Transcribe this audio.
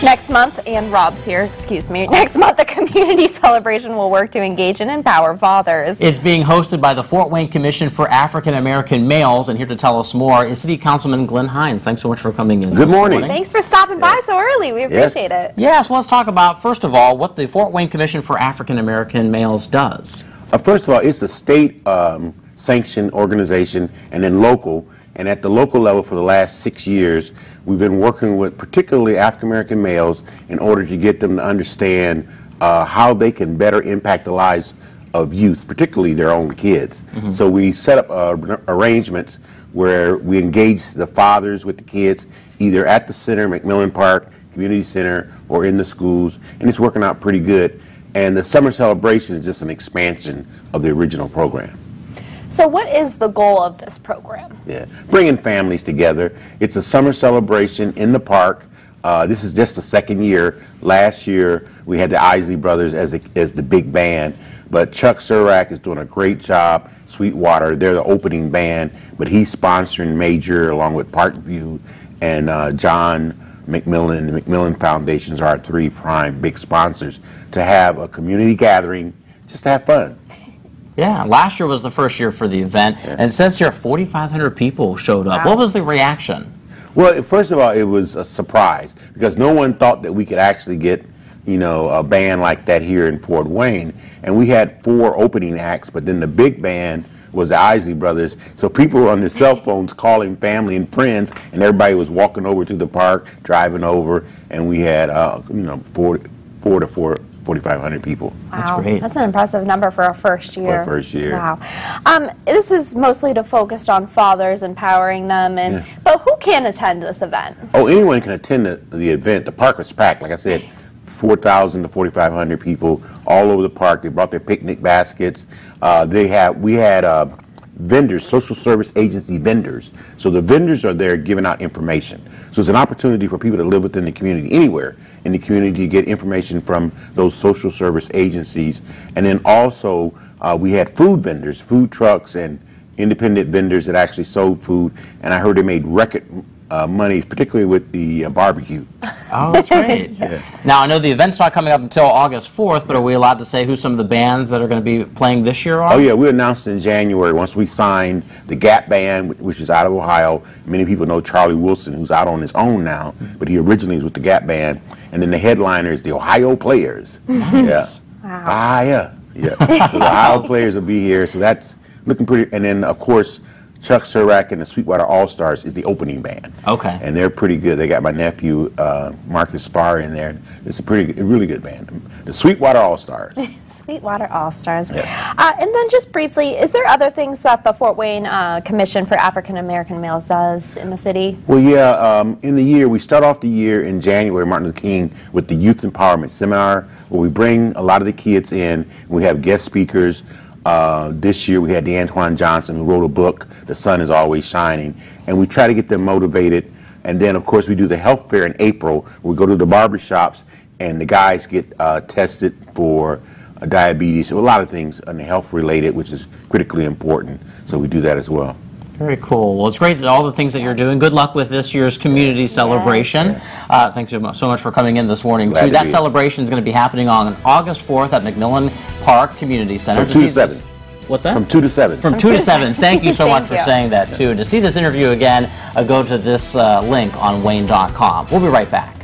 Next month, and Rob's here, excuse me. Next month, the community celebration will work to engage and empower fathers. It's being hosted by the Twain Commission for African American Males, and here to tell us more is City Councilman Glenn Hines. Thanks so much for coming in. Good morning. Thanks for stopping by so early. We appreciate it. Yes, let's talk about, first of all, what the Twain Commission for African American Males does. First of all, it's a state sanctioned organization and then local. And at the local level for the last 6 years, we've been working with particularly African American males in order to get them to understand how they can better impact the lives of youth, particularly their own kids. So we set up arrangements where we engage the fathers with the kids, either at the center, McMillan Park, Community Center, or in the schools, and it's working out pretty good. And the summer celebration is just an expansion of the original program. So what is the goal of this program? Yeah, bringing families together. It's a summer celebration in the park. This is just the second year. Last year we had the Isley Brothers as the big band, but Chuck Surak is doing a great job. Sweetwater, they're the opening band, but he's sponsoring Major along with Parkview and John McMillan and the McMillan Foundations are our three prime big sponsors to have a community gathering, just to have fun. Yeah, last year was the first year for the event, and it says here 4,500 people showed up. Wow. What was the reaction? Well, first of all, it was a surprise because no one thought that we could actually get, you know, a band like that here in Fort Wayne. And we had 4 opening acts, but then the big band was the Isley Brothers. So people were on their cell phones calling family and friends, and everybody was walking over to the park, driving over, and we had, you know, 4,500 people. Wow. That's great. That's an impressive number for a first year. For a first year. Wow. This is mostly to focus on fathers, empowering them, and but who can attend this event? Oh, anyone can attend the event. The park was packed. Like I said, 4,000 to 4,500 people all over the park. They brought their picnic baskets. We had vendors, social service agency vendors. So the vendors are there giving out information. So it's an opportunity for people to live within the community, anywhere in the community, to get information from those social service agencies. And then also we had food vendors, food trucks and independent vendors that actually sold food. And I heard they made record money, particularly with the barbecue. Oh, that's great. Now, I know the event's not coming up until August 4th, but are we allowed to say who some of the bands that are going to be playing this year are? Oh, yeah, we announced in January once we signed the Gap Band, which is out of Ohio. Many people know Charlie Wilson, who's out on his own now, but he originally was with the Gap Band. And then the headliner is the Ohio Players. Nice. Wow. So the Ohio Players will be here, so that's looking pretty. And then, of course, Chuck Surak and the Sweetwater All-Stars is the opening band. Okay. And they're pretty good. They got my nephew, Marcus Spar, in there. It's a really good band. The Sweetwater All-Stars. Sweetwater All-Stars. And then just briefly, is there other things that the Fort Wayne Commission for African American Males does in the city? Well, yeah, in the year, we start off the year in January, Martin Luther King, with the Youth Empowerment Seminar, where we bring a lot of the kids in. We have guest speakers. This year we had DeAntoine Johnson, who wrote a book, The Sun is Always Shining, and we try to get them motivated. And then, of course, we do the health fair in April. We go to the barbershops, and the guys get tested for diabetes, so a lot of things on the health related, which is critically important. So we do that as well. Very cool. Well, it's great that all the things that you're doing. Good luck with this year's community celebration. Thanks so much for coming in this morning. Glad to that be celebration is going to be happening on August 4th at McMillan Park Community Center. From 2 to 7. What's that? From 2 to 7. From 2 to 7. Thank you so much for saying that, too. To see this interview again, go to this link on wayne.com. We'll be right back.